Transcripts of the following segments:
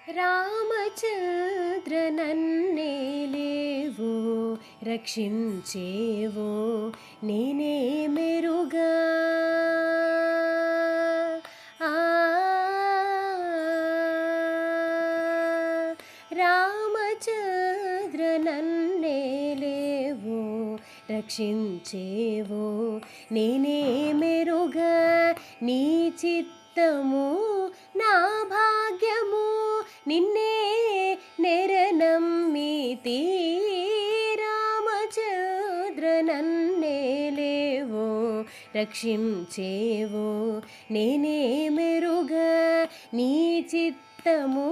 రామచంద్ర నన్నేలేవో రక్షించేవో నేనే మెరుగా. ఆ రామచంద్ర నన్నేలేవో రక్షించేవో నేనే మెరుగా. నీ చిత్తము నా భాగ్యము నిన్నే నెరనమ్మితి. రామచంద్ర నన్నేలేవో రక్షించేవో నేనే మెరుగా. నీ చిత్తము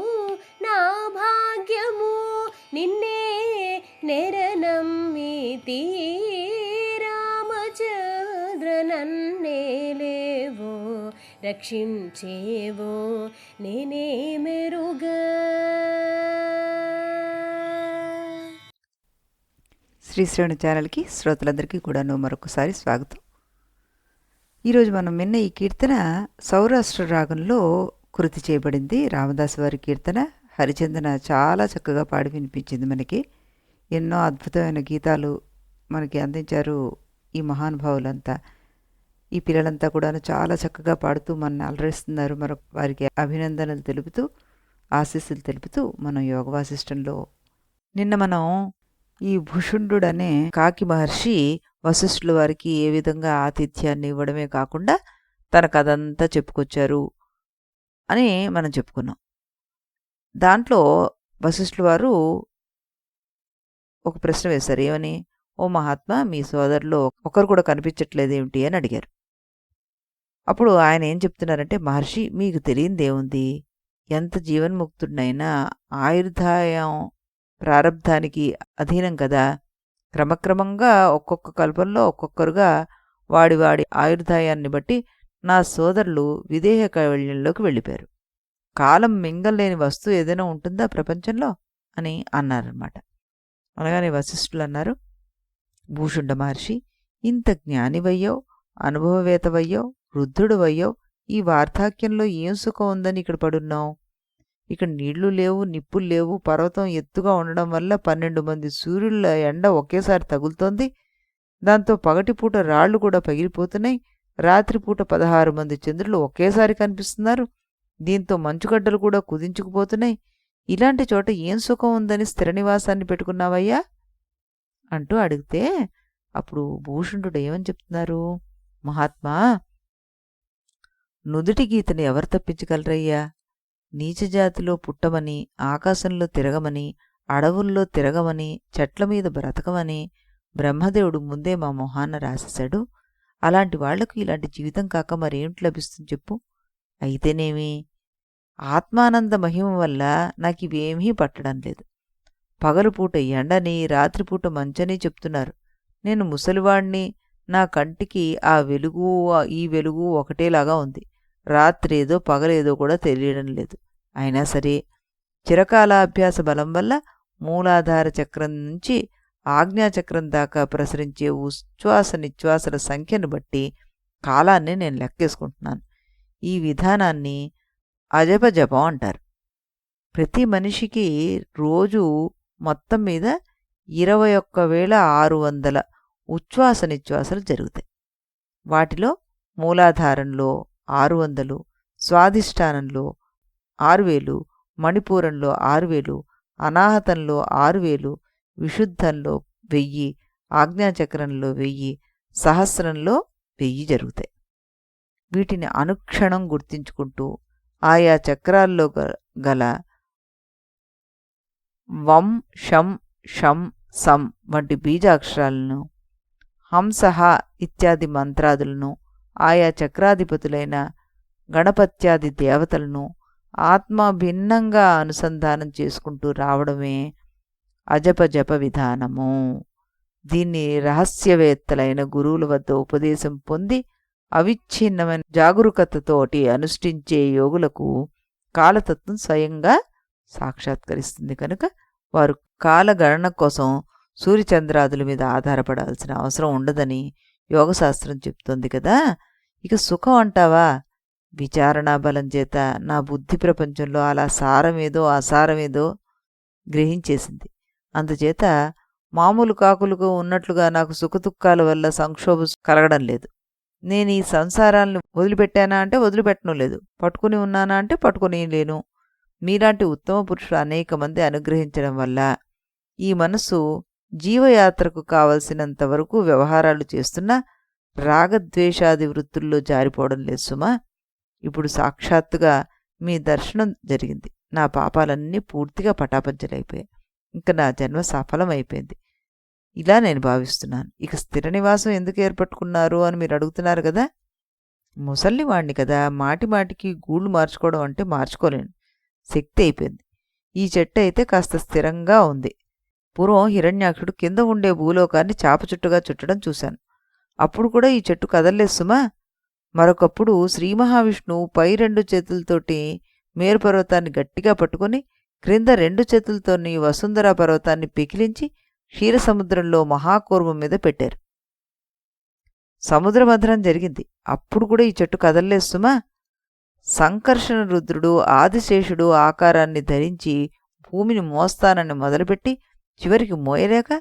నా భాగ్యము నిన్నే నెరనమ్మితి. రామచంద్ర నన్నేలేవో రక్షించేవో నేనే మెరుగా. శ్రీశ్రేణి ఛానల్కి శ్రోతలందరికీ కూడాను మరొకసారి స్వాగతం. ఈరోజు మనం విన్న ఈ కీర్తన సౌరాష్ట్ర రాగంలో కృతి చేయబడింది. రామదాసు వారి కీర్తన. హరిచందన చాలా చక్కగా పాడి వినిపించింది. మనకి ఎన్నో అద్భుతమైన గీతాలు మనకి అందించారు ఈ మహానుభావులంతా. ఈ పిల్లలంతా కూడాను చాలా చక్కగా పాడుతూ మనల్ని అలరిస్తున్నారు. మరొక వారికి అభినందనలు తెలుపుతూ ఆశీస్సులు తెలుపుతూ మనం యోగ వాసిష్టంలో నిన్న మనం ఈ భుషుండు అనే కాకి మహర్షి వశిష్ఠుల వారికి ఏ విధంగా ఆతిథ్యాన్ని ఇవ్వడమే కాకుండా తన కథంతా చెప్పుకొచ్చారు అని మనం చెప్పుకున్నాం. దాంట్లో వశిష్ఠుల వారు ఒక ప్రశ్న వేశారు. ఏమని? ఓ మహాత్మా, మీ సోదరులో ఒకరు కూడా కనిపించట్లేదేమిటి అని అడిగారు. అప్పుడు ఆయన ఏం చెప్తున్నారంటే, మహర్షి, మీకు తెలియందేముంది, ఎంత జీవన్ముక్తుడినైనా ఆయుర్దాయం ప్రారబ్ధానికి అధీనం కదా. క్రమక్రమంగా ఒక్కొక్క కల్పంలో ఒక్కొక్కరుగా వాడి వాడి ఆయుర్దాయాన్ని బట్టి నా సోదరులు విదేహ కైవల్యంలోకి వెళ్ళిపోయారు. కాలం మింగలేని వస్తువు ఏదైనా ఉంటుందా ప్రపంచంలో అని అన్నారన్నమాట. అనగానే వశిష్ఠులు అన్నారు, భూషుండ మహర్షి, ఇంత జ్ఞానివయ్యో, అనుభవవేత్తవయ్యో, వృద్ధుడువయ్యో, ఈ వార్ధాక్యంలో ఏం సుఖం ఉందని ఇక్కడ పడున్నావు? ఇక్కడ నీళ్లు లేవు, నిప్పులు లేవు. పర్వతం ఎత్తుగా ఉండడం వల్ల 12 మంది సూర్యుల ఎండ ఒకేసారి తగులుతోంది. దాంతో పగటిపూట రాళ్లు కూడా పగిలిపోతున్నాయి. రాత్రిపూట 16 మంది చంద్రులు ఒకేసారి కనిపిస్తున్నారు. దీంతో మంచుగడ్డలు కూడా కుదించుకుపోతున్నాయి. ఇలాంటి చోట ఏం సుఖం ఉందని స్థిర నివాసాన్ని పెట్టుకున్నావయ్యా అంటూ అడిగితే, అప్పుడు భూషణుడు ఏమని చెప్తున్నారు? మహాత్మా, నుదుటి గీతని ఎవరు తప్పించగలరయ్యా? నీచజాతిలో పుట్టమని, ఆకాశంలో తిరగమని, అడవుల్లో తిరగమని, చెట్ల మీద బ్రతకమని బ్రహ్మదేవుడు ముందే మా మొహాన్న రాసేశాడు. అలాంటి వాళ్లకు ఇలాంటి జీవితం కాక మరేమిటి లభిస్తుంది చెప్పు? అయితేనేమి, ఆత్మానంద మహిమ వల్ల నాకివేమీ పట్టడం లేదు. పగలుపూట ఎండని, రాత్రిపూట మంచని చెప్తున్నారు. నేను ముసలివాణ్ణి. నా కంటికి ఆ వెలుగు ఈ వెలుగు ఒకటేలాగా ఉంది. రాత్రేదో పగలేదో కూడా తెలియడం లేదు. అయినా సరే చిరకాలాభ్యాస బలం వల్ల మూలాధార చక్రం నుంచి ఆజ్ఞాచక్రం దాకా ప్రసరించే ఉచ్ఛ్వాస నిశ్వాసల సంఖ్యను బట్టి కాలాన్ని నేను లెక్కేసుకుంటున్నాను. ఈ విధానాన్ని అజపజపం అంటారు. ప్రతి మనిషికి రోజు మొత్తం మీద 21,600 ఉచ్ఛ్వాస నిశ్వాసలు జరుగుతాయి. వాటిలో మూలాధారంలో 600, స్వాధిష్టానంలో 6,000, మణిపూరంలో 6,000, అనాహతంలో 6,000, విశుద్ధంలో 1000, ఆజ్ఞాచక్రంలో 1000, సహస్రంలో 1000 జరుగుతాయి. వీటిని అనుక్షణం గుర్తించుకుంటూ ఆయా చక్రాల్లో గల వం, షం, షం, సం వంటి బీజాక్షరాలను, హంసహ ఇత్యాది మంత్రాదులను, ఆయా చక్రాధిపతులైన గణపత్యాది దేవతలను ఆత్మ భిన్నంగా అనుసంధానం చేసుకుంటూ రావడమే అజపజప విధానము. దీన్ని రహస్యవేత్తలైన గురువుల వద్ద ఉపదేశం పొంది అవిచ్ఛిన్నమైన జాగరూకతతోటి అనుష్ఠించే యోగులకు కాలతత్వం స్వయంగా సాక్షాత్కరిస్తుంది. కనుక వారు కాలగణన కోసం సూర్యచంద్రాదుల మీద ఆధారపడాల్సిన అవసరం ఉండదని యోగశాస్త్రం చెప్తోంది కదా. ఇక సుఖం అంటావా? విచారణా బలం చేత నా బుద్ధి ప్రపంచంలో అలా సారమేదో అసారమేదో గ్రహించేసింది. అందుచేత మామూలు కాకులకు ఉన్నట్లుగా నాకు సుఖదుఖాల వల్ల సంక్షోభం కలగడం లేదు. నేను ఈ సంసారాలను వదిలిపెట్టానా అంటే వదిలిపెట్టడం లేదు, పట్టుకుని ఉన్నానా అంటే పట్టుకుని లేను. మీలాంటి ఉత్తమ పురుషులు అనేక మంది అనుగ్రహించడం వల్ల ఈ మనసు జీవయాత్రకు కావలసినంత వరకు వ్యవహారాలు చేస్తున్నా రాగద్వేషాది వృత్తుల్లో జారిపోవడం లేదు సుమా. ఇప్పుడు సాక్షాత్తుగా మీ దర్శనం జరిగింది. నా పాపాలన్నీ పూర్తిగా పటాపంచలైపోయాయి. ఇంకా నా జన్మ సఫలమైపోయింది. ఇలా నేను భావిస్తున్నాను. ఇక స్థిర నివాసం ఎందుకు ఏర్పట్టుకున్నారు అని మీరు అడుగుతున్నారు కదా. ముసల్ని వాణ్ణి కదా, మాటి మాటికి గూళ్ళు మార్చుకోవడం అంటే మార్చుకోలేను, శక్తి అయిపోయింది. ఈ చెట్టు అయితే కాస్త స్థిరంగా ఉంది. పూర్వం హిరణ్యాక్షుడు కింద ఉండే భూలోకాన్ని చాపచుట్టుగా చుట్టడం చూశాను. అప్పుడు కూడా ఈ చెట్టు కదల్లేదు సుమా. మరొకప్పుడు శ్రీ మహావిష్ణువు పై 2 చేతులతోటి మేరు పర్వతాన్ని గట్టిగా పట్టుకుని క్రింద 2 చేతులతోని వసుంధరా పర్వతాన్ని పెకిలించి క్షీరసముద్రంలో మహాకూర్మం మీద పెట్టారు. సముద్రమథనం జరిగింది. అప్పుడు కూడా ఈ చెట్టు కదల్లేదు సుమా. సంకర్షణ రుద్రుడు ఆదిశేషుడు ఆకారాన్ని ధరించి భూమిని మోస్తానని మొదలుపెట్టి చివరికి మోయలేక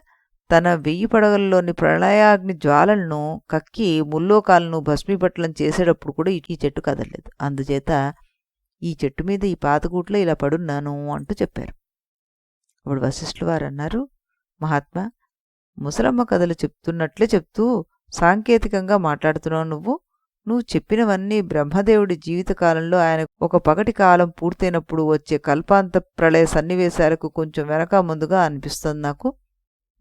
తన 1000 పడగల్లోని ప్రళయాగ్ని జ్వాలలను కక్కి ముల్లోకాలను భస్మీపట్లం చేసేటప్పుడు కూడా ఈ చెట్టు కదలలేదు. అందుచేత ఈ చెట్టు మీద ఈ పాతగూట్లో ఇలా పడున్నాను అంటూ చెప్పారు. అప్పుడు వశిష్ఠుల వారు అన్నారు, మహాత్మా, ముసలమ్మ కథలు చెప్తున్నట్లే చెప్తూ సాంకేతికంగా మాట్లాడుతున్నావు నువ్వు చెప్పినవన్నీ బ్రహ్మదేవుడి జీవితకాలంలో ఆయన ఒక పగటి కాలం పూర్తయినప్పుడు వచ్చే కల్పాంత ప్రళయ సన్నివేశాలకు కొంచెం వెనక ముందుగా అనిపిస్తుంది నాకు.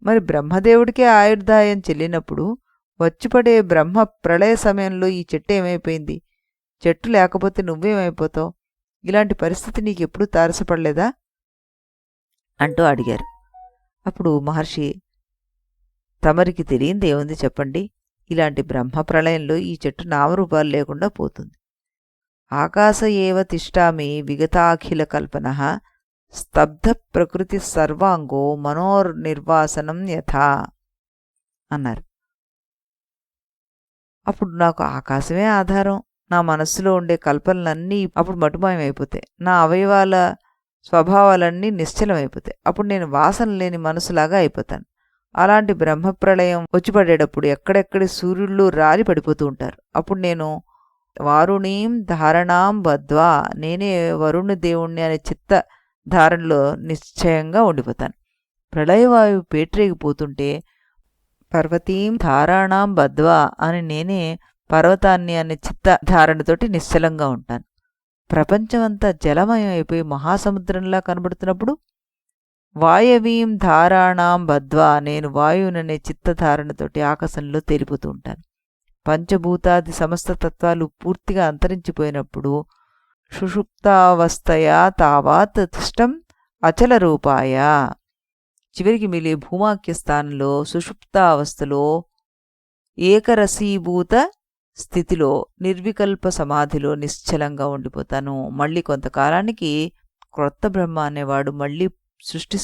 మరి బ్రహ్మదేవుడికే ఆయుర్దాయం చెల్లినప్పుడు వచ్చిపడే బ్రహ్మ ప్రళయ సమయంలో ఈ చెట్టు ఏమైపోయింది? చెట్టు లేకపోతే నువ్వేమైపోతావు? ఇలాంటి పరిస్థితి నీకెప్పుడూ తారసపడలేదా అంటూ అడిగారు. అప్పుడు మహర్షి, తమరికి తెలియంది ఏముంది చెప్పండి. ఇలాంటి బ్రహ్మ ప్రళయంలో ఈ చెట్టు నామరూపాలు లేకుండా పోతుంది. ఆకాశ ఏవ తిష్టామి విగతాఖిల కల్పన స్తబ్ధ ప్రకృతి సర్వాంగో మనోర్నిర్వాసనం యథా అన్నారు. అప్పుడు నాకు ఆకాశమే ఆధారం. నా మనస్సులో ఉండే కల్పనలన్నీ అప్పుడు మటుమాయమైపోతాయి. నా అవయవాల స్వభావాలన్నీ నిశ్చలమైపోతాయి. అప్పుడు నేను వాసన లేని మనసులాగా అయిపోతాను. అలాంటి బ్రహ్మప్రళయం వచ్చిపడేటప్పుడు ఎక్కడెక్కడి సూర్యుళ్ళు రాలి పడిపోతూ ఉంటారు. అప్పుడు నేను వారుణీం ధారణాం బద్వా, నేనే వరుణి దేవుణ్ణి అనే చిత్త ధారణలో నిశ్చయంగా ఉండిపోతాను. ప్రళయవాయువు పేట్రేగిపోతుంటే పర్వతీం ధారాణాం బద్వా అని నేనే పర్వతాన్ని అనే చిత్త ధారణతోటి నిశ్చలంగా ఉంటాను. ప్రపంచమంతా జలమయం అయిపోయి మహాసముద్రంలా కనబడుతున్నప్పుడు వాయవీం ధారాణాం బద్వా, నేను వాయువుననే చిత్తధారణతోటి ఆకాశంలో తేలిపోతూ ఉంటాను. పంచభూతాది సమస్త తత్వాలు పూర్తిగా అంతరించిపోయినప్పుడు సుషుప్తావస్థయా తావాత్ తిష్టం అచల రూపాయ, చివరికి మిగిలే భూమాఖ్య స్థానంలో సుషుప్తావస్థలో ఏకరసీభూత స్థితిలో నిర్వికల్ప సమాధిలో నిశ్చలంగా ఉండిపోతాను. మళ్ళీ కొంతకాలానికి క్రొత్త బ్రహ్మ అనేవాడు మళ్ళీ సృష్టి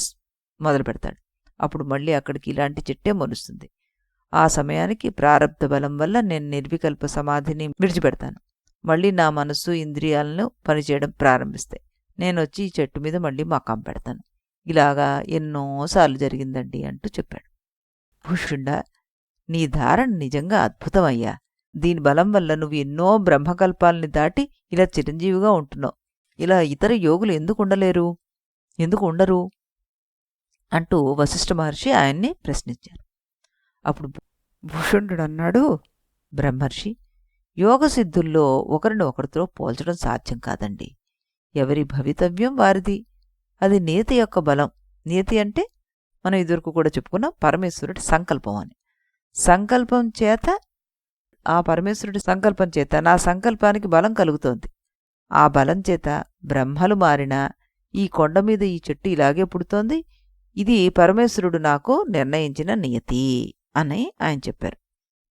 మొదలు పెడతాడు. అప్పుడు మళ్ళీ అక్కడికి ఇలాంటి చెట్టే మొలుస్తుంది. ఆ సమయానికి ప్రారబ్ధ బలం వల్ల నేను నిర్వికల్ప సమాధిని విడిచిపెడతాను. మళ్ళీ నా మనస్సు ఇంద్రియాలను పనిచేయడం ప్రారంభిస్తాయి. నేను వచ్చి ఈ చెట్టు మీద మళ్ళీ మకాం పెడతాను. ఇలాగా ఎన్నోసార్లు జరిగిందండి అంటూ చెప్పాడు. భూషుండా, నీ ధారణ నిజంగా అద్భుతమయ్యా. దీని బలం వల్ల నువ్వు ఎన్నో బ్రహ్మకల్పాలని దాటి ఇలా చిరంజీవిగా ఉంటున్నావు. ఇలా ఇతర యోగులు ఎందుకు ఉండలేరు, ఎందుకు ఉండరు అంటూ వశిష్ఠ మహర్షి ఆయన్ని ప్రశ్నించారు. అప్పుడు భూషణుడు అన్నాడు, బ్రహ్మర్షి, యోగసిద్ధుల్లో ఒకరిని ఒకరితో పోల్చడం సాధ్యం కాదండి. ఎవరి భవితవ్యం వారిది. అది నియతి యొక్క బలం. నియతి అంటే మనం ఇదివరకు కూడా చెప్పుకున్నాం, పరమేశ్వరుడి సంకల్పం అని. సంకల్పం చేత, ఆ పరమేశ్వరుడి సంకల్పం చేత నా సంకల్పానికి బలం కలుగుతోంది. ఆ బలం చేత బ్రహ్మలు మారినా ఈ కొండ మీద ఈ చెట్టు ఇలాగే పుడుతోంది. ఇది పరమేశ్వరుడు నాకు నిర్ణయించిన నియతి అని ఆయన చెప్పారు.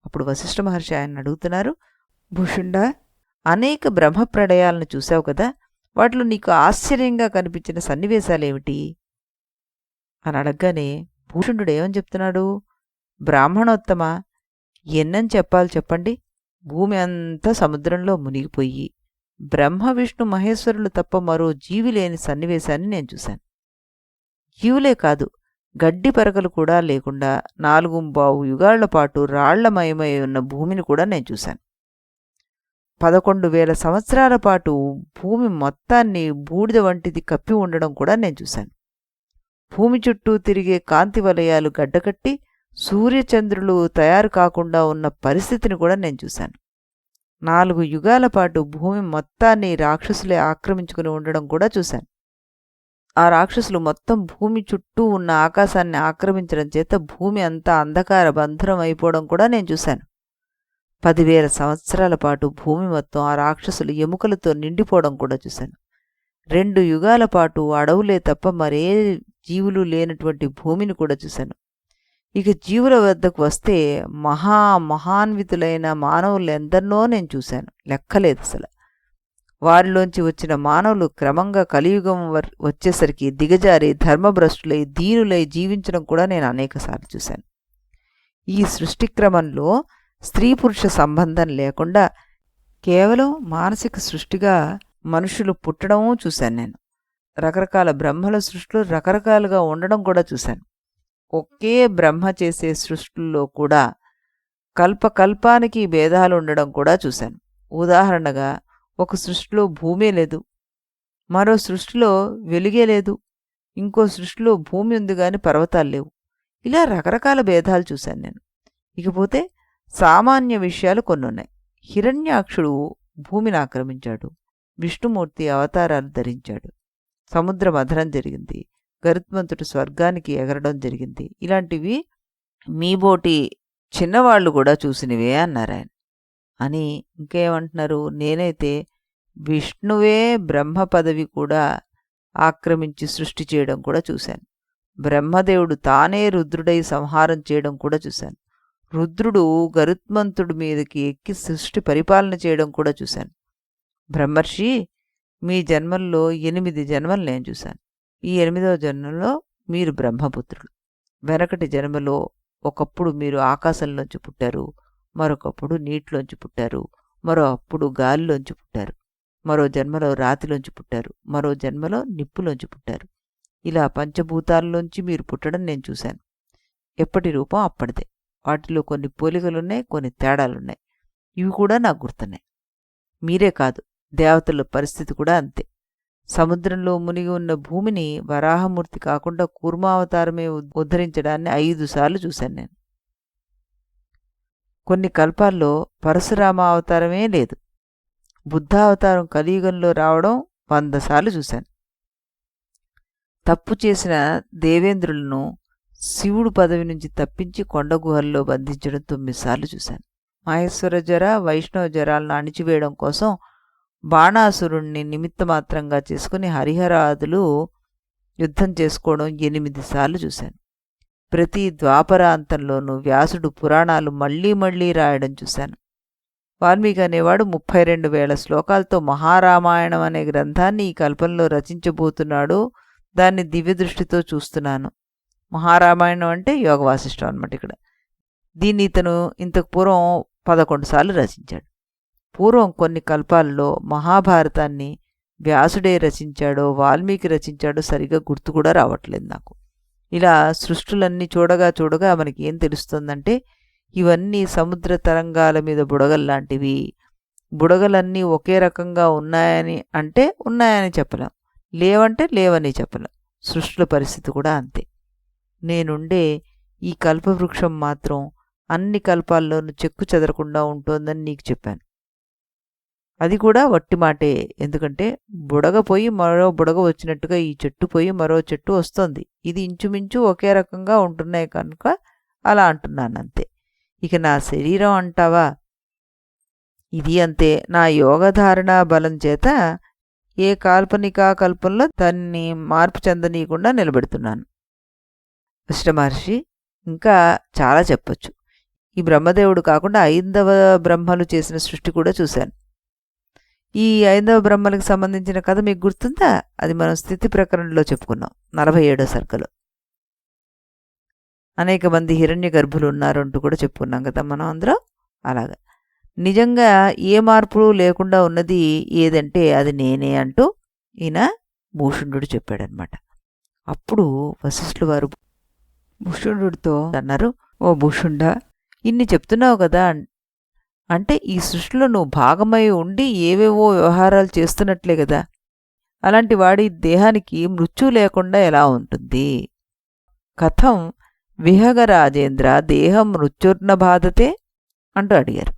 అప్పుడు వశిష్ఠ మహర్షి ఆయన అడుగుతున్నారు, భూషుండా, అనేక బ్రహ్మప్రళయాలను చూశావు కదా, వాటిలో నీకు ఆశ్చర్యంగా కనిపించిన సన్నివేశాలేమిటి అని అడగగానే భూషణుడు ఏమని చెప్తున్నాడు, బ్రాహ్మణోత్తమ, ఎన్నని చెప్పాలి చెప్పండి. భూమి అంతా సముద్రంలో మునిగిపోయి బ్రహ్మ విష్ణు మహేశ్వరులు తప్ప మరో జీవి లేని సన్నివేశాన్ని నేను చూశాను. జీవులే కాదు, గడ్డి పరకలు కూడా లేకుండా 4 యుగాళ్ల పాటు రాళ్లమయమై ఉన్న భూమిని కూడా నేను చూశాను. 11,000 సంవత్సరాల పాటు భూమి మొత్తాన్ని బూడిద వంటిది కప్పి ఉండడం కూడా నేను చూశాను. భూమి చుట్టూ తిరిగే కాంతి వలయాలు గడ్డకట్టి సూర్యచంద్రులు తయారు కాకుండా ఉన్న పరిస్థితిని కూడా నేను చూశాను. 4 యుగాల పాటు భూమి మొత్తాన్ని రాక్షసులే ఆక్రమించుకుని ఉండడం కూడా చూశాను. ఆ రాక్షసులు మొత్తం భూమి చుట్టూ ఉన్న ఆకాశాన్ని ఆక్రమించడం చేత భూమి అంతా అంధకార బంధురం అయిపోవడం కూడా నేను చూశాను. 10,000 సంవత్సరాల పాటు భూమి మొత్తం ఆ రాక్షసులు ఎముకలతో నిండిపోవడం కూడా చూశాను. 2 యుగాల పాటు అడవులే తప్ప మరే జీవులు లేనటువంటి భూమిని కూడా చూశాను. ఇక జీవుల వద్దకు వస్తే మహాన్వితులైన మానవులు ఎందరినో నేను చూశాను, లెక్కలేదు అసలు. వారిలోంచి వచ్చిన మానవులు క్రమంగా కలియుగం వచ్చేసరికి దిగజారి ధర్మభ్రష్టులై దీనులై జీవించడం కూడా నేను అనేకసార్లు చూశాను. ఈ సృష్టి క్రమంలో స్త్రీ పురుష సంబంధం లేకుండా కేవలం మానసిక సృష్టిగా మనుషులు పుట్టడమూ చూశాను నేను. రకరకాల బ్రహ్మల సృష్టిలో రకరకాలుగా ఉండడం కూడా చూశాను. ఒకే బ్రహ్మ చేసే సృష్టిల్లో కూడా కల్పకల్పానికి భేదాలు ఉండడం కూడా చూశాను. ఉదాహరణగా, ఒక సృష్టిలో భూమే లేదు, మరో సృష్టిలో వెలుగే లేదు, ఇంకో సృష్టిలో భూమి ఉంది కానీ పర్వతాలు లేవు. ఇలా రకరకాల భేదాలు చూశాను నేను. ఇకపోతే సామాన్య విషయాలు కొన్నున్నాయి. హిరణ్యాక్షుడు భూమిని ఆక్రమించాడు, విష్ణుమూర్తి అవతారాలు ధరించాడు, సముద్ర మథనం జరిగింది, గరుత్మంతుడు స్వర్గానికి ఎగరడం జరిగింది. ఇలాంటివి మీబోటి చిన్నవాళ్ళు కూడా చూసినవే అన్నారాయన. అని ఇంకేమంటున్నారు, నేనైతే విష్ణువే బ్రహ్మ పదవి కూడా ఆక్రమించి సృష్టి చేయడం కూడా చూశాను. బ్రహ్మదేవుడు తానే రుద్రుడై సంహారం చేయడం కూడా చూశాను. రుద్రుడు గరుత్మంతుడి మీదకి ఎక్కి సృష్టి పరిపాలన చేయడం కూడా చూశాను. బ్రహ్మర్షి, మీ జన్మల్లో 8 జన్మలు నేను చూశాను. ఈ 8వ జన్మలో మీరు బ్రహ్మపుత్రుడు. వెనకటి జన్మలో ఒకప్పుడు మీరు ఆకాశంలోంచి పుట్టారు, మరొకప్పుడు నీటిలోంచి పుట్టారు, మరో అప్పుడు గాలిలోంచి పుట్టారు, మరో జన్మలో రాతిలోంచి పుట్టారు, మరో జన్మలో నిప్పులోంచి పుట్టారు. ఇలా పంచభూతాల్లోంచి మీరు పుట్టడం నేను చూశాను. ఎప్పటి రూపం అప్పటిదే. వాటిలో కొన్ని పోలికలున్నాయి, కొన్ని తేడాలున్నాయి. ఇవి కూడా నాకు గుర్తున్నాయి. మీరే కాదు, దేవతల పరిస్థితి కూడా అంతే. సముద్రంలో మునిగి ఉన్న భూమిని వరాహమూర్తి కాకుండా కూర్మావతారమే ఉద్ధరించడాన్ని 5 సార్లు చూశాను నేను. కొన్ని కల్పాల్లో పరశురామ అవతారమే లేదు. బుద్ధావతారం కలియుగంలో రావడం 100 సార్లు చూశాను. తప్పు చేసిన దేవేంద్రులను శివుడు పదవి నుంచి తప్పించి కొండ గుహల్లో బంధించడం 9 సార్లు చూశాను. మహేశ్వర జ్వర వైష్ణవ జ్వరాలను అణిచివేయడం కోసం బాణాసురుణ్ణి నిమిత్తమాత్రంగా చేసుకుని హరిహరాదులు యుద్ధం చేసుకోవడం 8 సార్లు చూశాను. ప్రతి ద్వాపరాంతంలోనూ వ్యాసుడు పురాణాలు మళ్లీ మళ్లీ రాయడం చూశాను. వాల్మీకి అనేవాడు 32,000 శ్లోకాలతో మహారామాయణం అనే గ్రంథాన్ని ఈ కల్పంలో రచించబోతున్నాడు. దాన్ని దివ్యదృష్టితో చూస్తున్నాను. మహారామాయణం అంటే యోగ వాసిష్టం అనమాట. ఇక్కడ దీన్ని ఇతను ఇంతకు పూర్వం 11 సార్లు రచించాడు. పూర్వం కొన్ని కల్పాల్లో మహాభారతాన్ని వ్యాసుడే రచించాడో వాల్మీకి రచించాడో సరిగా గుర్తు కూడా రావట్లేదు నాకు. ఇలా సృష్టులన్నీ చూడగా చూడగా మనకి ఏం తెలుస్తుందంటే, ఇవన్నీ సముద్ర తరంగాల మీద బుడగల్లాంటివి. బుడగలన్నీ ఒకే రకంగా ఉన్నాయని అంటే ఉన్నాయని చెప్పలేం, లేవంటే లేవని చెప్పలేం. సృష్టిల పరిస్థితి కూడా అంతే. నేనుండే ఈ కల్పవృక్షం మాత్రం అన్ని కల్పాల్లోనూ చెక్కు చెదరకుండా ఉంటోందని నీకు చెప్పాను. అది కూడా వట్టి మాటే. ఎందుకంటే బుడగ పోయి మరో బుడగ వచ్చినట్టుగా ఈ చెట్టు పోయి మరో చెట్టు వస్తోంది. ఇది ఇంచుమించు ఒకే రకంగా ఉంటున్నాయి కనుక అలా అంటున్నానంతే. ఇక నా శరీరం అంటావా, ఇది అంతే. నా యోగధారణ బలం చేత ఏ కాల్పనికా కల్పంలో దాన్ని మార్పు చెందనీయకుండా నిలబెడుతున్నాను. వశిష్ఠ మహర్షి, ఇంకా చాలా చెప్పొచ్చు. ఈ బ్రహ్మదేవుడు కాకుండా 5వ బ్రహ్మలు చేసిన సృష్టి కూడా చూశాను. ఈ 5వ బ్రహ్మలకు సంబంధించిన కథ మీకు గుర్తుందా? అది మనం స్థితి ప్రకరణలో చెప్పుకున్నాం, 47వ సర్గలో. అనేక మంది హిరణ్య గర్భులు ఉన్నారు అంటూ కూడా చెప్పుకున్నాం కదా మనం అందరం. అలాగా నిజంగా ఏ మార్పులు లేకుండా ఉన్నది ఏదంటే అది నేనే అంటూ ఈయన భూషుండు చెప్పాడనమాట. అప్పుడు వశిష్ఠుల వారు భూషుండుతో అన్నారు, ఓ భూషుండ, ఇన్ని చెప్తున్నావు కదా, అంటే ఈ సృష్టిలో నువ్వు భాగమై ఉండి ఏవేవో వ్యవహారాలు చేస్తున్నట్లే కదా. అలాంటి వాడి దేహానికి మృత్యు లేకుండా ఎలా ఉంటుంది? కథం విహగరాజేంద్ర దేహం మృత్యుర్న బాధతే అంటూ అడిగారు.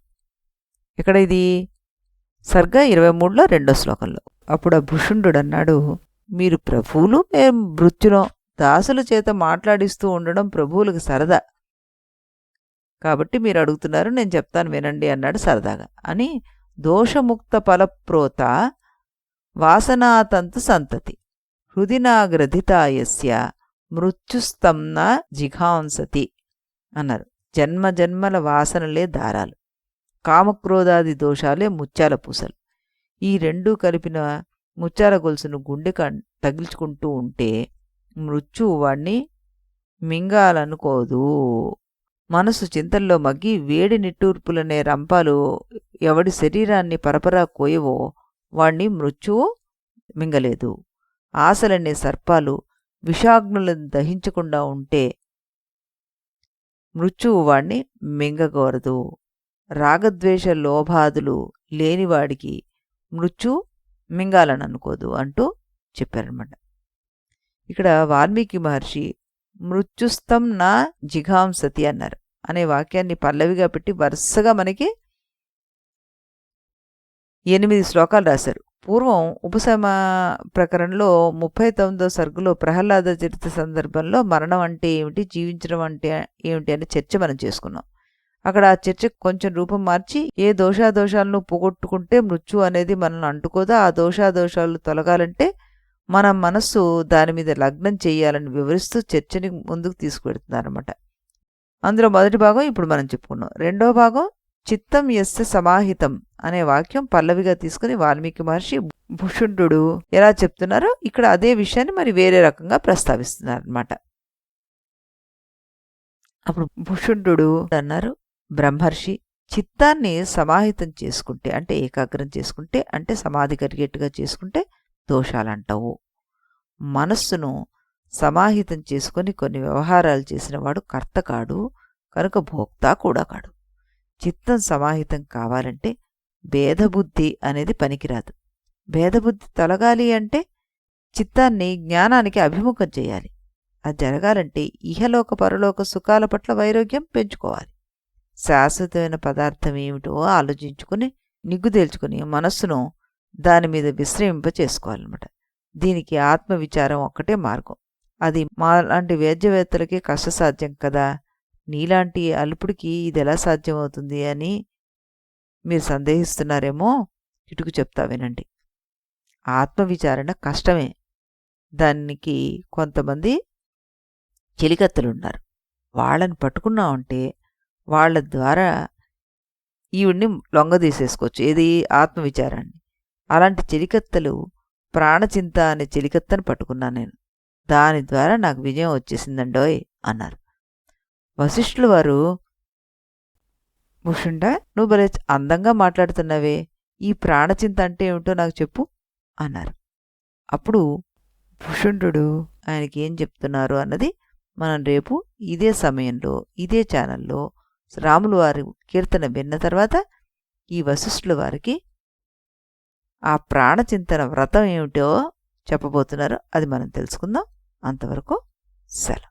ఇక్కడ ఇది సర్గ 23లో 2వ శ్లోకంలో. అప్పుడు ఆ భూషుండు అన్నాడు, మీరు ప్రభువులు, మేము మృత్యులం. దాసుల చేత మాట్లాడిస్తూ ఉండడం ప్రభువులకు సరదా, కాబట్టి మీరు అడుగుతున్నారు, నేను చెప్తాను వినండి అన్నాడు సరదాగా. అని దోషముక్త ఫలప్రోత వాసనాతంతు సంతతి హృదినాగ్రథితాయస్య మృత్యుస్తంన జిఘాంసతి అన్నారు. జన్మ జన్మల వాసనలే దారాలు, కామక్రోధాది దోషాలే ముత్యాల పూసలు. ఈ రెండూ కలిపిన ముత్యాల గొలుసును గుండె తగిల్చుకుంటూ ఉంటే మృత్యువు వాణ్ణి మింగాలనుకోదు. మనసు చింతల్లో మగ్గి వేడి నిట్టూర్పులనే రంపాలు ఎవడి శరీరాన్ని పరపరా కోయవో వాణ్ణి మృత్యువు మింగలేదు. ఆశలనే సర్పాలు విషాగ్నులను దహించకుండా ఉంటే మృత్యువు వాణ్ణి మింగగోరదు. రాగద్వేష లోభాదులు లేనివాడికి మృత్యు మింగాలని అనుకోదు అంటూ చెప్పారనమాట. ఇక్కడ వాల్మీకి మహర్షి మృత్యుస్థం నా జిఘాంసతి అన్నారు అనే వాక్యాన్ని పల్లవిగా పెట్టి వరుసగా మనకి 8 శ్లోకాలు రాశారు. పూర్వం ఉపశమ ప్రకరణలో 39వ సర్గులో ప్రహ్లాద చరిత్ర సందర్భంలో మరణం అంటే ఏమిటి, జీవించడం అంటే ఏమిటి అనే చర్చ మనం చేసుకున్నాం. అక్కడ ఆ చర్చ కొంచెం రూపం మార్చి ఏ దోషాదోషాలను పోగొట్టుకుంటే మృత్యు అనేది మనల్ని అంటుకోదా, ఆ దోషాదోషాలు తొలగాలంటే మన మనస్సు దాని మీద లగ్నం చేయాలని వివరిస్తూ చర్చని ముందుకు తీసుకువెడుతున్నారన్నమాట. అందులో మొదటి భాగం ఇప్పుడు మనం చెప్పుకున్నాం. రెండవ భాగం చిత్తం యస్య సమాహితం అనే వాక్యం పల్లవిగా తీసుకుని వాల్మీకి మహర్షి భూషుండు ఎలా చెప్తున్నారో ఇక్కడ అదే విషయాన్ని మరి వేరే రకంగా ప్రస్తావిస్తున్నారన్నమాట. అప్పుడు భూషుండు అన్నారు, బ్రహ్మర్షి, చిత్తాన్ని సమాహితం చేసుకుంటే అంటే ఏకాగ్రం చేసుకుంటే అంటే సమాధి కలిగేట్టుగా చేసుకుంటే దోషాలంటావు. మనస్సును సమాహితం చేసుకొని కొన్ని వ్యవహారాలు చేసినవాడు కర్త కాడు, కనుక భోక్త కూడా కాడు. చిత్తం సమాహితం కావాలంటే భేదబుద్ధి అనేది పనికిరాదు. భేదబుద్ధి తొలగాలి అంటే చిత్తాన్ని జ్ఞానానికి అభిముఖం చేయాలి. అది జరగాలంటే ఇహలోక పరలోక సుఖాల పట్ల వైరాగ్యం పెంచుకోవాలి. శాశ్వతమైన పదార్థం ఏమిటో ఆలోచించుకుని నిగ్గుదేల్చుకుని మనస్సును దాని మీద విశ్రమింప చేసుకోవాలన్నమాట. దీనికి ఆత్మవిచారం ఒక్కటే మార్గం. అది మాలాంటి వేద్యవేత్తలకి కష్టసాధ్యం కదా, నీలాంటి అల్పుడికి ఇది ఎలా సాధ్యమవుతుంది అని మీరు సందేహిస్తున్నారేమో. ఇటుకు చెప్తా వినండి. ఆత్మవిచారణ కష్టమే. దానికి కొంతమంది చెలికత్తలున్నారు. వాళ్ళని పట్టుకున్నామంటే వాళ్ళ ద్వారా ఈవిడ్ని లొంగదీసేసుకోవచ్చు, ఏది ఆత్మవిచారాన్ని. అలాంటి చెలికత్తలు ప్రాణచింత అనే చెలికత్తని పట్టుకున్నాను నేను, దాని ద్వారా నాకు విజయం వచ్చేసిందండోయ్ అన్నారు. వశిష్ఠుల వారు, భూషుండ, నువ్వు భలే అందంగా మాట్లాడుతున్నావే, ఈ ప్రాణచింత అంటే ఏమిటో నాకు చెప్పు అన్నారు. అప్పుడు భూషుండు ఆయనకి ఏం చెప్తున్నారు అన్నది మనం రేపు ఇదే సమయంలో ఇదే ఛానల్లో రాముల వారి కీర్తన విన్న తర్వాత ఈ వశిష్ఠుల వారికి ఆ ప్రాణచింతన వ్రతం ఏమిటో చెప్పబోతున్నారు. అది మనం తెలుసుకుందాం. అంతవరకు సెలవు.